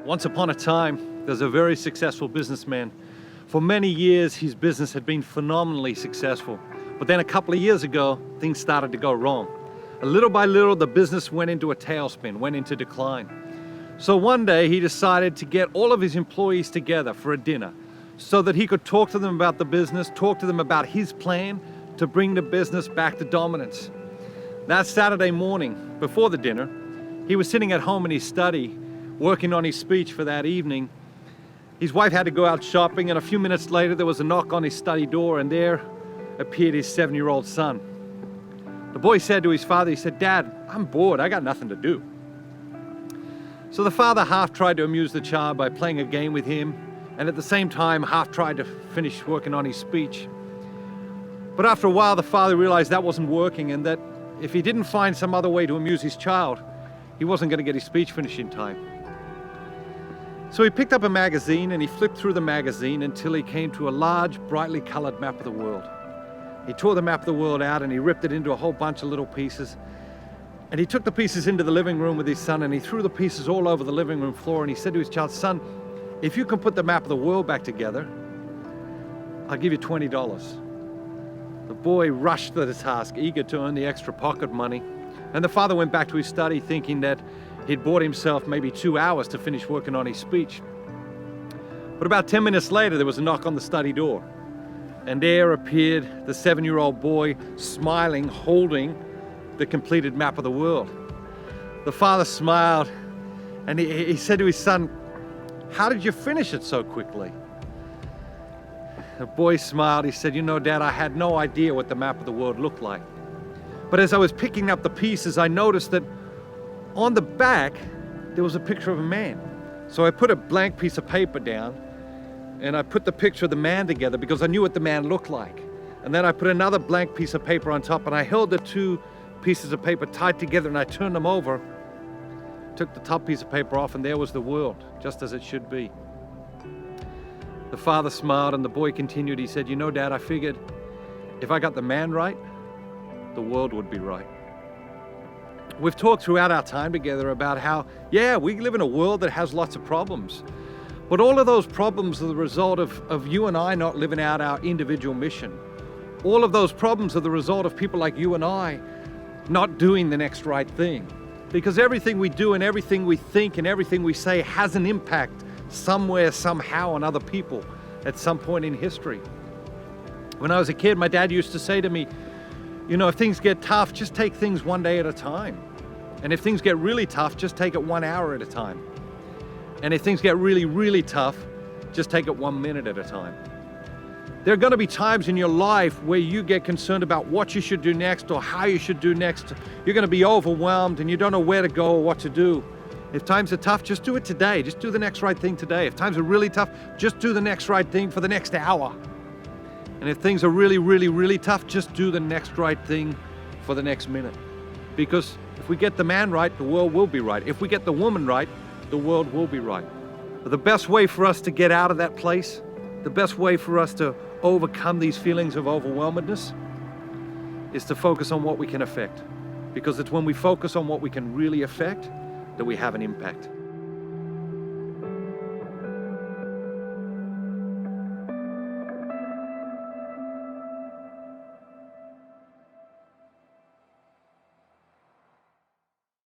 Once upon a time, there's a very successful businessman. For many years, his business had been phenomenally successful. But then a couple of years ago, things started to go wrong. Little by little, the business went into a tailspin, went into decline. So one day, he decided to get all of his employees together for a dinner so that he could talk to them about the business, talk to them about his plan to bring the business back to dominance. That Saturday morning, before the dinner, he was sitting at home in his study, working on his speech for that evening. His wife had to go out shopping, and a few minutes later there was a knock on his study door, and there appeared his 7-year-old son. The boy said to his father, he said, "Dad, I'm bored, I got nothing to do." So the father half tried to amuse the child by playing a game with him, and at the same time half tried to finish working on his speech. But after a while the father realized that wasn't working, and that if he didn't find some other way to amuse his child, he wasn't going to get his speech finished in time. So he picked up a magazine and he flipped through the magazine until he came to a large, brightly colored map of the world. He tore the map of the world out and he ripped it into a whole bunch of little pieces. And he took the pieces into the living room with his son, and he threw the pieces all over the living room floor, and he said to his child, "Son, if you can put the map of the world back together, I'll give you $20. The boy rushed to the task, eager to earn the extra pocket money. And the father went back to his study thinking that he'd bought himself maybe 2 hours to finish working on his speech. But about 10 minutes later, there was a knock on the study door. And there appeared the 7-year-old boy, smiling, holding the completed map of the world. The father smiled and he said to his son, "How did you finish it so quickly?" The boy smiled. He said, "You know, Dad, I had no idea what the map of the world looked like. But as I was picking up the pieces, I noticed that on the back, there was a picture of a man. So I put a blank piece of paper down and I put the picture of the man together because I knew what the man looked like. And then I put another blank piece of paper on top, and I held the two pieces of paper tied together and I turned them over, took the top piece of paper off, and there was the world, just as it should be." The father smiled and the boy continued. He said, "You know, Dad, I figured if I got the man right, the world would be right." We've talked throughout our time together about how, yeah, we live in a world that has lots of problems. But all of those problems are the result of you and I not living out our individual mission. All of those problems are the result of people like you and I not doing the next right thing. Because everything we do and everything we think and everything we say has an impact somewhere, somehow on other people at some point in history. When I was a kid, my dad used to say to me, "You know, if things get tough, just take things one day at a time. And if things get really tough, just take it 1 hour at a time. And if things get really, really tough, just take it 1 minute at a time." There are going to be times in your life where you get concerned about what you should do next or how you should do next. You're going to be overwhelmed and you don't know where to go or what to do. If times are tough, just do it today. Just do the next right thing today. If times are really tough, just do the next right thing for the next hour. And if things are really, really, really tough, just do the next right thing for the next minute. Because if we get the man right, the world will be right. If we get the woman right, the world will be right. But the best way for us to get out of that place, the best way for us to overcome these feelings of overwhelmedness, is to focus on what we can affect. Because it's when we focus on what we can really affect that we have an impact.